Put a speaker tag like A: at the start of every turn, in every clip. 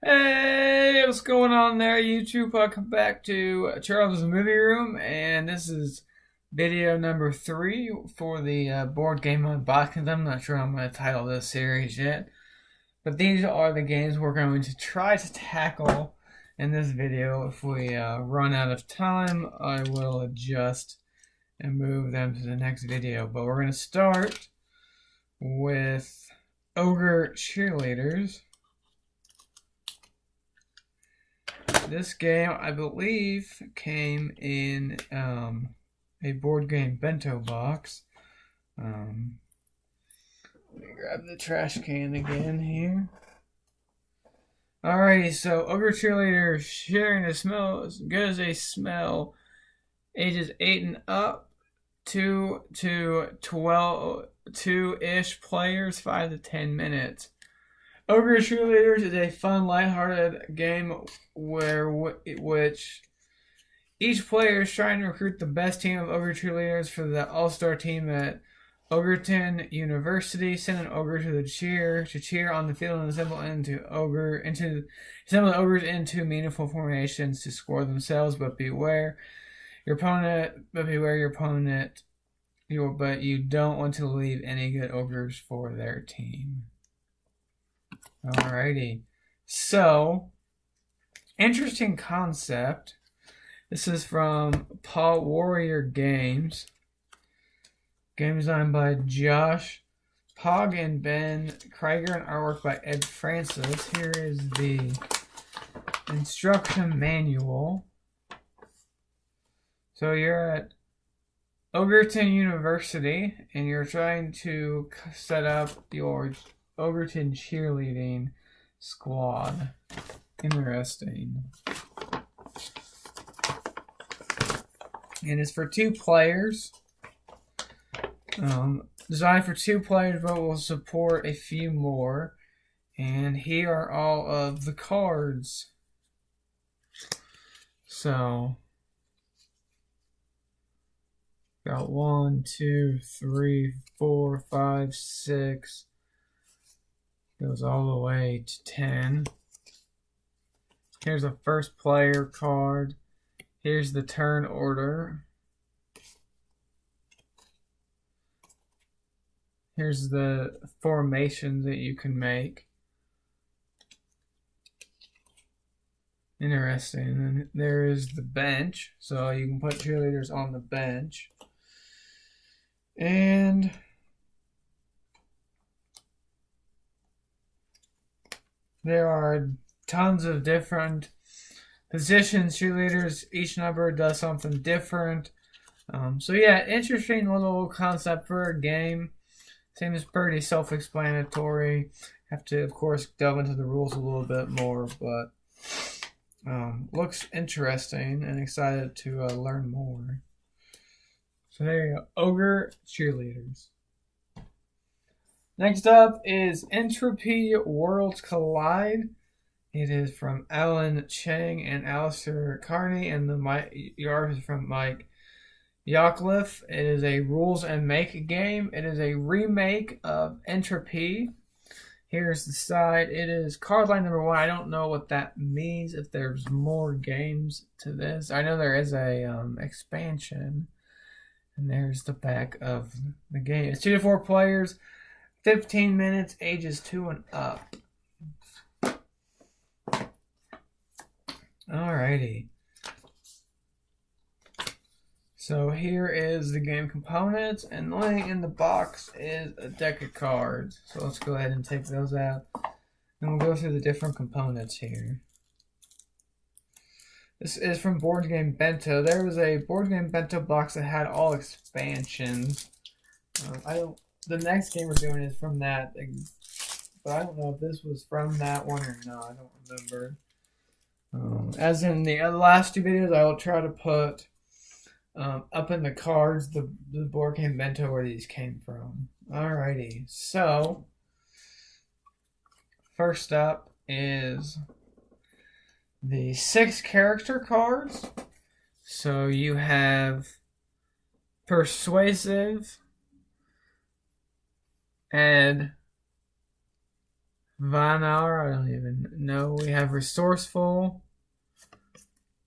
A: Hey, what's going on there, YouTube? Welcome back to Charles' Movie Room, and this is video number 3 for the board game unboxings. I'm not sure I'm going to title this series yet, but these are the games we're going to try to tackle in this video. If we run out of time, I will adjust and move them to the next video. But we're going to start with Ogre Cheerleaders. This game, I believe, came in a board game bento box. Let me grab the trash can again here. Alrighty, so Ogre Cheerleader sharing a smell as good as they smell. Ages 8 and up, 2 to 12, 2-ish players, 5 to 10 minutes. Ogre Cheerleaders is a fun, lighthearted game which each player is trying to recruit the best team of Ogre Cheerleaders for the All-Star team at Ogreton University. Send an ogre to cheer on the field and assemble the ogres into meaningful formations to score themselves. But beware your opponent. But you don't want to leave any good ogres for their team. Alrighty. So, interesting concept. This is from Paw Warrior Games. Game designed by Josh Pog and Ben Krieger and artwork by Ed Francis. Here is the instruction manual. So you're at Ogreton University and you're trying to set up your Ogreton cheerleading squad. Interesting. And it's for 2 players. Designed for 2 players, but will support a few more. And here are all of the cards. So, got 1, 2, 3, 4, 5, 6. Goes all the way to 10. Here's a first player card. Here's the turn order. Here's the formation that you can make. Interesting. And there is the bench. So you can put cheerleaders on the bench. And there are tons of different positions, cheerleaders. Each number does something different. So yeah, interesting little concept for a game. Seems pretty self-explanatory. Have to, of course, delve into the rules a little bit more, but looks interesting and excited to learn more. So there you go, Ogre Cheerleaders. Next up is Entropy Worlds Collide. It is from Alan Chang and Alistair Carney, and the art is from Mike Yockliffe. It is a rules and make game. It is a remake of Entropy. Here's the side. It is card line number 1. I don't know what that means, if there's more games to this. I know there is a expansion. And there's the back of the game. It's 2 to 4 players, 15 minutes, ages 2 and up. Alrighty. So here is the game components, and lying in the box is a deck of cards. So let's go ahead and take those out, and we'll go through the different components here. This is from Board Game Bento. There was a Board Game Bento box that had all expansions. The next game we're doing is from that, but I don't know if this was from that one or not. I don't remember. As in the last 2 videos, I will try to put up in the cards the Board Game Bento where these came from. Alrighty, so first up is the 6 character cards. So you have Persuasive, Ed, Vinar, I don't even know. We have Resourceful.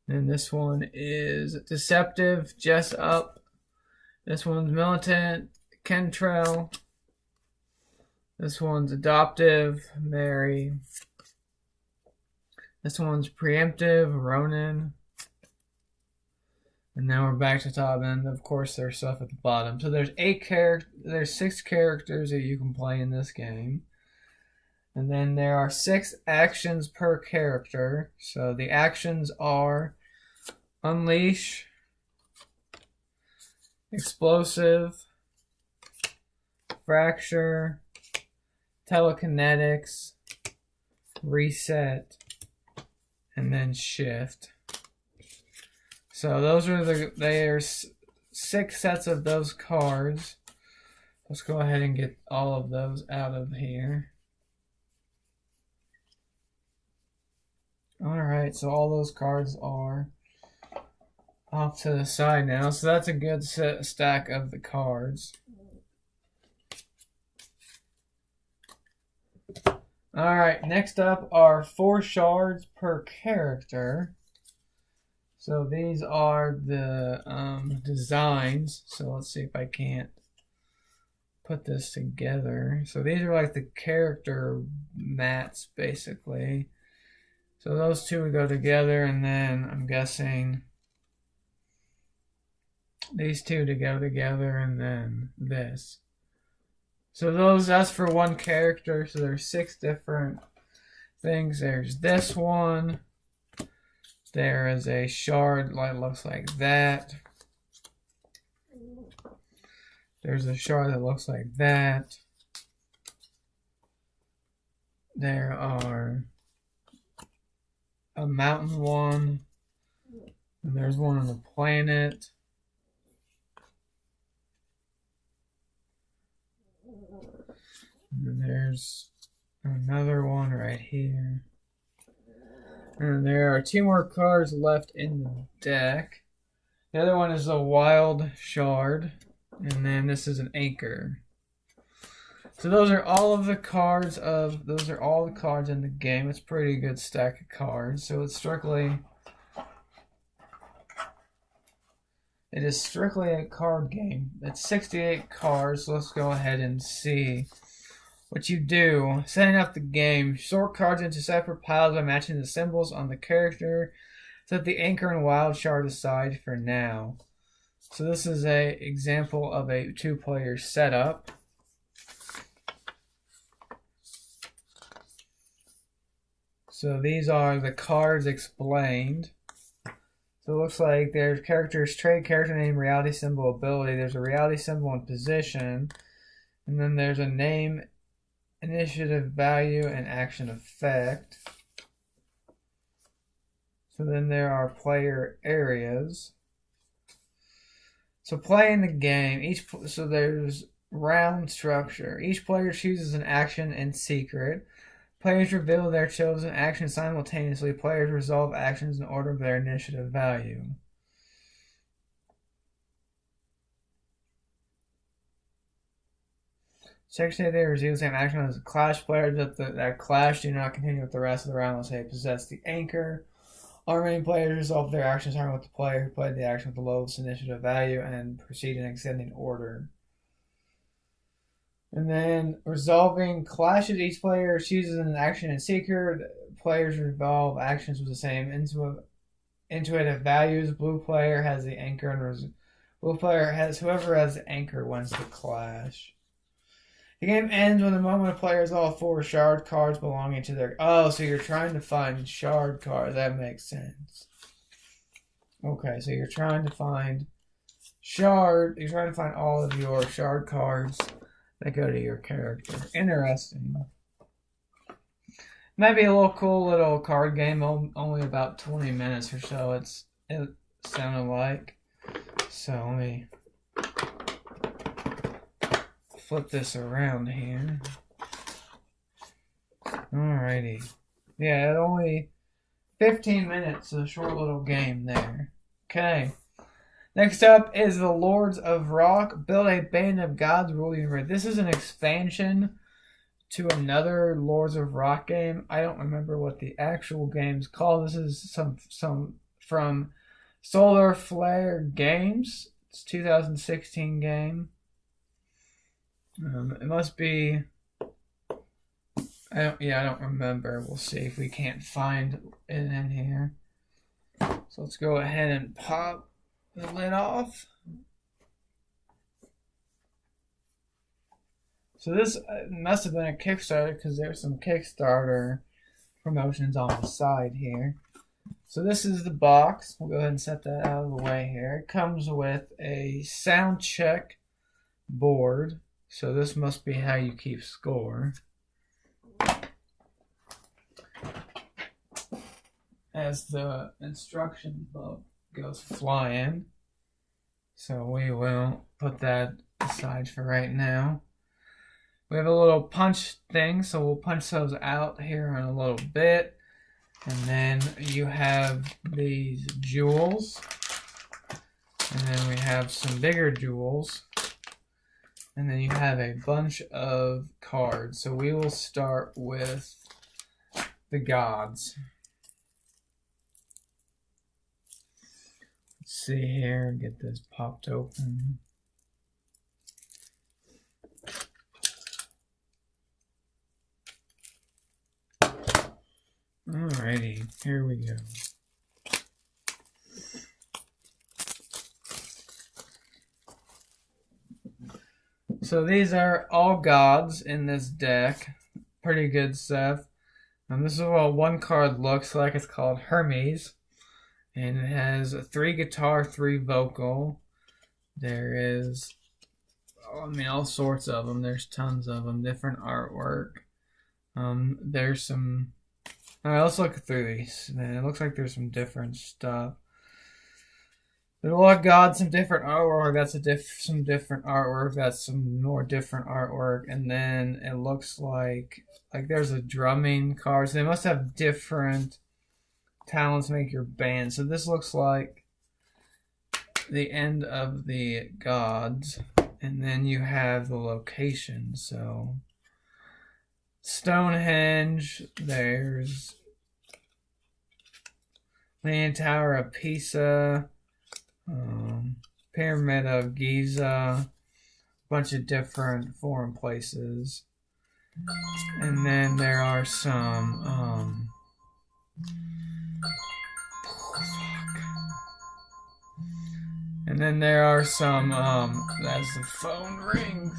A: And this one is Deceptive, Jessup. This one's Militant, Kentrell. This one's Adoptive, Mary. This one's Preemptive, Ronan. And now we're back to top, and of course there's stuff at the bottom. So there's 6 characters that you can play in this game. And then there are 6 actions per character. So the actions are Unleash, Explosive, Fracture, Telekinetics, Reset, and then Shift. So those are there's 6 sets of those cards. Let's go ahead and get all of those out of here. Alright, so all those cards are off to the side now. So that's a good stack of the cards. Alright, next up are 4 shards per character. So these are the designs. So let's see if I can't put this together. So these are like the character mats, basically. So those 2 would go together, and then I'm guessing these 2 to go together, and then this. So that's for one character. So there's 6 different things. There's this one. There is a shard that looks like that. There's a shard that looks like that. There are a mountain one. And there's one on the planet. And there's another one right here. And there are 2 more cards left in the deck. The other one is a wild shard. And then this is an anchor. So those are all the cards in the game. It's a pretty good stack of cards. So it is strictly a card game. It's 68 cards. So let's go ahead and see what you do. Setting up the game. Sort cards into separate piles by matching the symbols on the character. Set the anchor and wild shard aside for now. So this is an example of a 2-player setup. So these are the cards explained. So it looks like there's characters, trait, character name, reality symbol, ability. There's a reality symbol and position. And then there's a name, initiative value, and action effect. So then there are player areas. So playing the game, so there's round structure. Each player chooses an action in secret. Players reveal their chosen action simultaneously. Players resolve actions in order of their initiative value. Secretary there reveals the same action as a clash. Players that clash do not continue with the rest of the round unless they possess the anchor. All remaining players resolve their actions starting with the player who played the action with the lowest initiative value and proceed in ascending order. And then resolving clashes. Each player chooses an action in secret. Players resolve actions with the same intuitive values. Blue player has the anchor, and whoever has the anchor wins the clash. The game ends when the moment a player resolves 4 shard cards belonging to their... Oh, so you're trying to find shard cards. That makes sense. Okay, so you're trying to find all of your shard cards that go to your character. Interesting. Might be a cool little card game. Only about 20 minutes or so. It sounded like. So let me flip this around here. Alrighty. Yeah, only 15 minutes. A short little game there. Okay. Next up is the Lords of Rock. Build a band of gods rule the universe. This is an expansion to another Lords of Rock game. I don't remember what the actual game's called. This is some from Solar Flare Games. It's a 2016 game. It must be. I don't remember. We'll see if we can't find it in here. So let's go ahead and pop the lid off. So this must have been a Kickstarter because there's some Kickstarter promotions on the side here. So this is the box. We'll go ahead and set that out of the way here. It comes with a sound check board. So this must be how you keep score. As the instruction book goes flying. So we will put that aside for right now. We have a little punch thing, so we'll punch those out here in a little bit. And then you have these jewels. And then we have some bigger jewels. And then you have a bunch of cards. So we will start with the gods. Let's see here, get this popped open. Alrighty, here we go. So these are all gods in this deck. Pretty good stuff. And this is what one card looks like. It's called Hermes. And it has 3 guitar, 3 vocal. There is, all sorts of them. There's tons of them. Different artwork. There's some... Alright, let's look through these. It looks like there's some different stuff. There's a lot of gods, some different artwork. That's some different artwork. That's some more different artwork. And then it looks like there's a drumming card. So they must have different talents to make your band. So this looks like the end of the gods. And then you have the location. So Stonehenge, there's Leaning Tower of Pisa, Pyramid of Giza, a bunch of different foreign places. And then there are some and then there are some as the phone rings.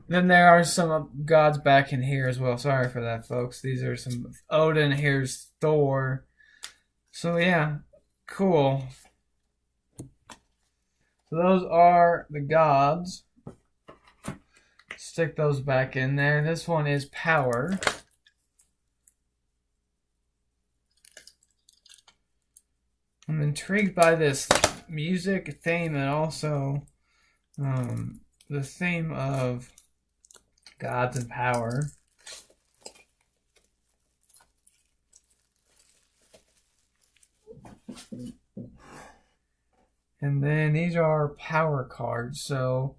A: Then there are some gods back in here as well. Sorry for that, folks. These are some Odin. Here's Thor. So yeah, cool. So those are the gods. Stick those back in there. This one is Power. I'm intrigued by this music theme and also the theme of gods and power. And then these are power cards. So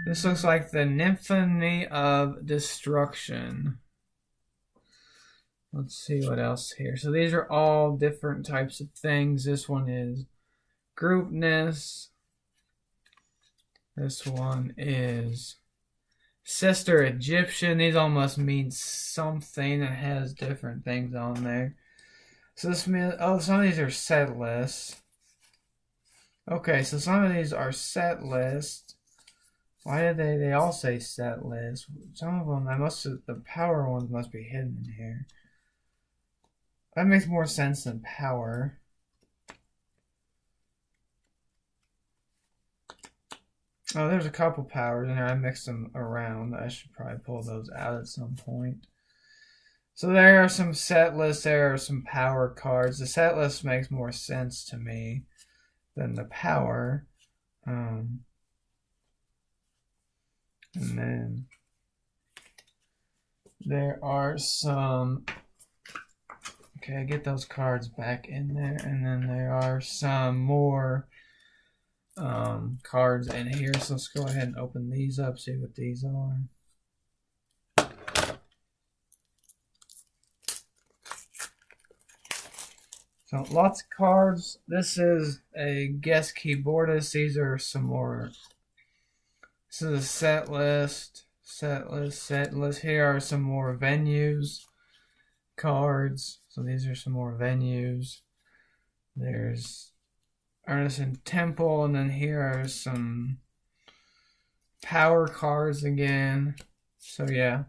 A: this looks like the Nymphony of Destruction. Let's see what else here. So these are all different types of things. This one is Groupness. This one is Sister Egyptian. These all must mean something that has different things on there. So this means, some of these are set lists. Okay, so some of these are set list. Why did they all say set list? Some of them, the power ones must be hidden in here. That makes more sense than power. Oh, there's a couple powers in there. I mixed them around. I should probably pull those out at some point. So there are some set lists. There are some power cards. The set list makes more sense to me than the power. And then there are some... Okay, get those cards back in there. And then there are some more cards in here. So let's go ahead and open these up, see what these are. So lots of cards. This is a guest keyboardist. These are some more. This is a set list. Set list. Here are some more venues cards. So these are some more venues. There's Ernest and Temple, and then here are some power cards again. So yeah,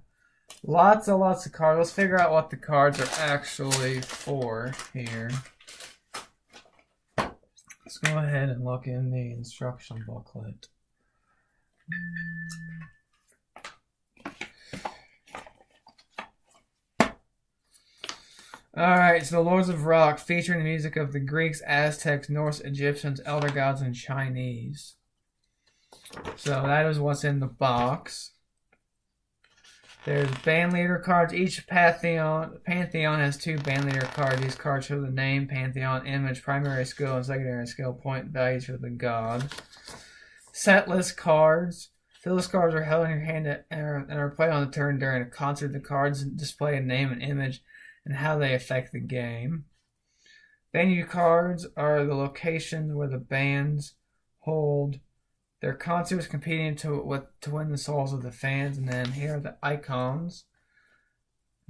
A: lots of cards. Let's figure out what the cards are actually for here. Let's go ahead and look in the instruction booklet. Alright, so the Lords of Rock, featuring the music of the Greeks, Aztecs, Norse, Egyptians, Elder Gods, and Chinese. So that is what's in the box. There's band leader cards. Each pantheon has 2 band leader cards. These cards show the name, pantheon, image, primary skill, and secondary skill point values for the god. Set list cards. So those cards are held in your hand and are played on the turn during a concert. The cards display a name and image and how they affect the game. Venue cards are the locations where the bands hold their concerts, competing to win the souls of the fans. And then here are the icons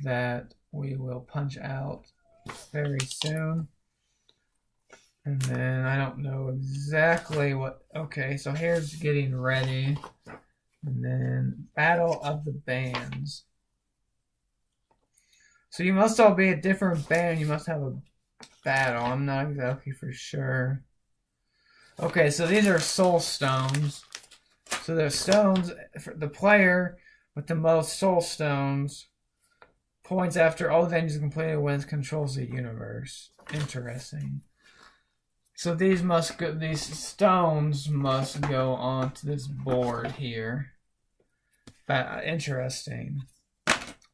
A: that we will punch out very soon. And then I don't know exactly what. Okay, so here's getting ready. And then Battle of the Bands. So you must all be a different band. You must have a battle. I'm not exactly for sure. Okay, so these are soul stones. So the stones, the player with the most soul stones points after all the venues completed wins, controls the universe. Interesting. So these stones must go onto this board here. Interesting.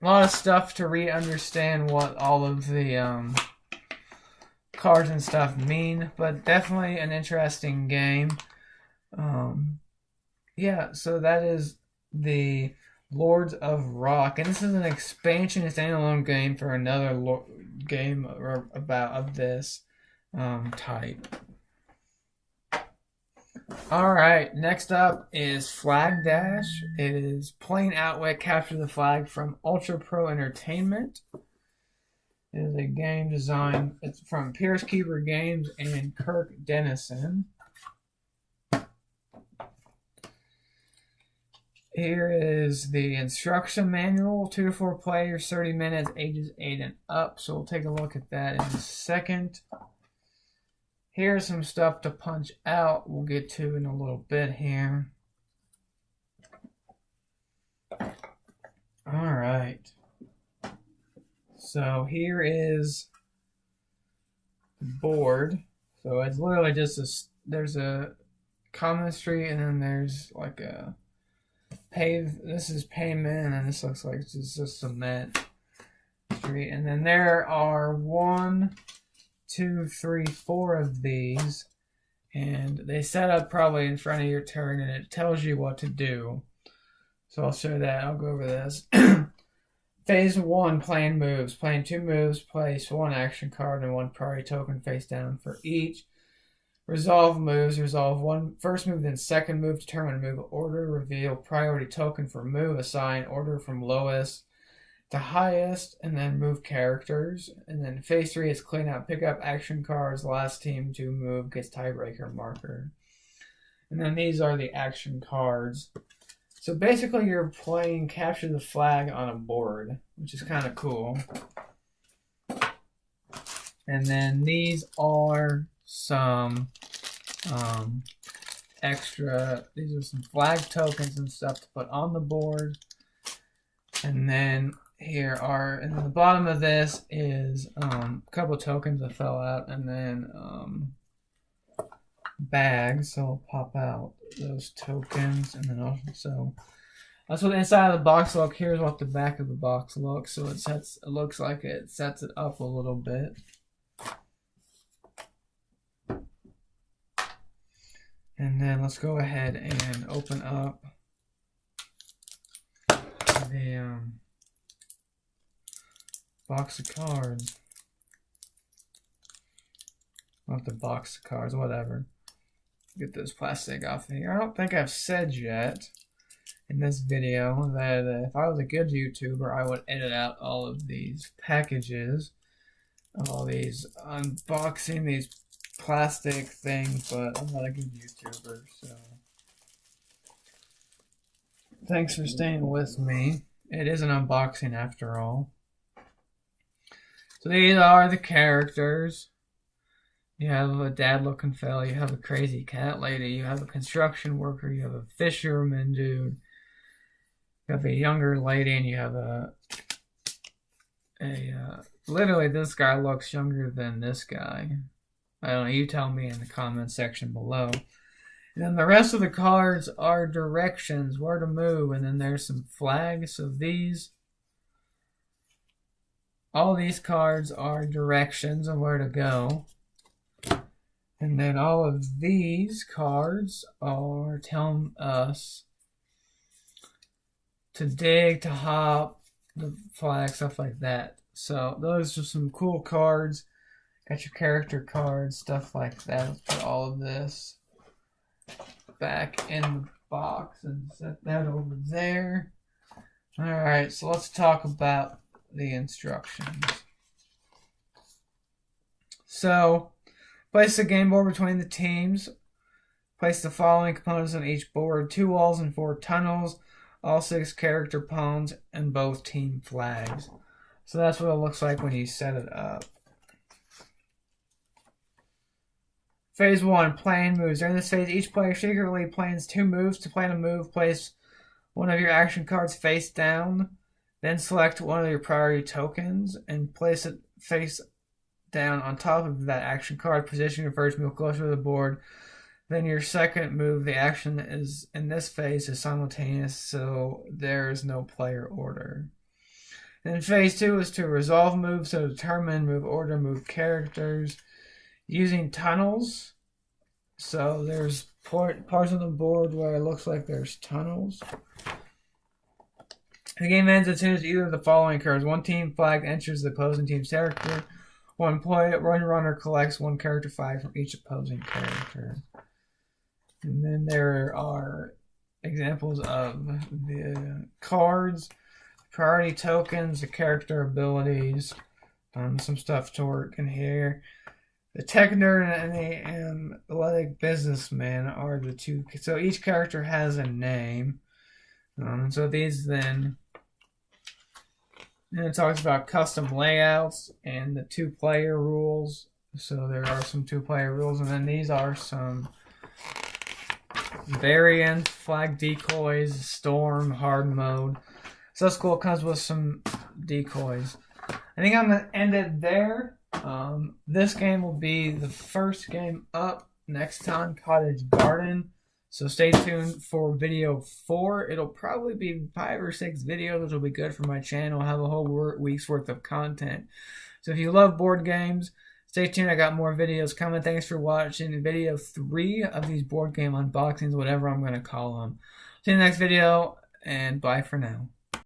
A: A lot of stuff to understand what all of the cards and stuff mean, but definitely an interesting game. Yeah, so that is the Lords of Rock, and this is an expansion, a standalone game for another game of this type. Alright, next up is Flag Dash. It is Plain Outwit Capture the Flag from Ultra Pro Entertainment. It is a game designed, it's from Pierce Keeper Games and Kirk Dennison. Here is the instruction manual, 2 to 4 players, 30 minutes, ages 8 and up. So we'll take a look at that in a second. Here's some stuff to punch out. We'll get to in a little bit here. All right. So here is the board. So it's literally just there's a common street, and then there's like a this is pavement, and this looks like it's just a cement street. And then there are 1, 2, 3, 4 of these, and they set up probably in front of your turn, and it tells you what to do. So I'll show that. I'll go over this. Phase 1, plan moves. Playing 2 moves, place 1 action card and 1 priority token face down for each. Resolve moves. Resolve 1 first move, then second move. Determine move order. Reveal priority token for move. Assign order from lowest to highest, and then move characters. And then phase 3 is clean out, pick up action cards. Last team to move gets tiebreaker marker. And then these are the action cards. So basically you're playing Capture the Flag on a board, which is kind of cool. And then these are some these are some flag tokens and stuff to put on the board. And then and then the bottom of this is a couple tokens that fell out, and then bags. So I'll pop out those tokens, and then also that's what the inside of the box looks. Here's what the back of the box looks. So it looks like it sets it up a little bit. And then let's go ahead and open up the box of cards. I'll have to box the cards, whatever. Get this plastic off of here. I don't think I've said yet in this video that if I was a good YouTuber, I would edit out all of these packages, all these unboxing, these plastic things, but I'm not a good YouTuber, so thanks for staying with me. It is an unboxing after all. So these are the characters. You have a dad-looking fella, you have a crazy cat lady, you have a construction worker, you have a fisherman dude, you have a younger lady, and you have literally this guy looks younger than this guy. I don't know, you tell me in the comment section below. And then the rest of the cards are directions, where to move, and then there's some flags. So all these cards are directions of where to go. And then all of these cards are telling us to dig, to hop, the flag, stuff like that. So those are some cool cards. Got your character cards, stuff like that. Let's put all of this back in the box and set that over there. Alright, so let's talk about the instructions. So, place the game board between the teams. Place the following components on each board: 2 walls and 4 tunnels, all 6 character pawns, and both team flags. So that's what it looks like when you set it up. Phase 1, playing moves. During this phase, each player secretly plans 2 moves. To plan a move, place one of your action cards face down. Then select one of your priority tokens and place it face down on top of that action card. Position your first move closer to the board. Then your second move, the action is in this phase is simultaneous, so there is no player order. Then phase 2 is to resolve moves, so determine move order, move characters using tunnels. So there's parts of the board where it looks like there's tunnels. The game ends as soon as either of the following occurs. One team flag enters the opposing team's territory. One runner collects 1 character flag from each opposing character. And then there are examples of the cards, priority tokens, the character abilities, some stuff to work in here. The tech nerd and the athletic businessman are the 2. So each character has a name. So these then. And it talks about custom layouts and the 2-player rules. So there are some 2-player rules, and then these are some variant, flag decoys, storm, hard mode. So that's cool. It comes with some decoys. I think I'm going to end it there. This game will be the first game up next time, Cottage Garden. So stay tuned for video 4. It'll probably be 5 or 6 videos, which will be good for my channel. I'll have a whole week's worth of content. So if you love board games, stay tuned. I got more videos coming. Thanks for watching video 3 of these board game unboxings, whatever I'm going to call them. See you in the next video, and bye for now.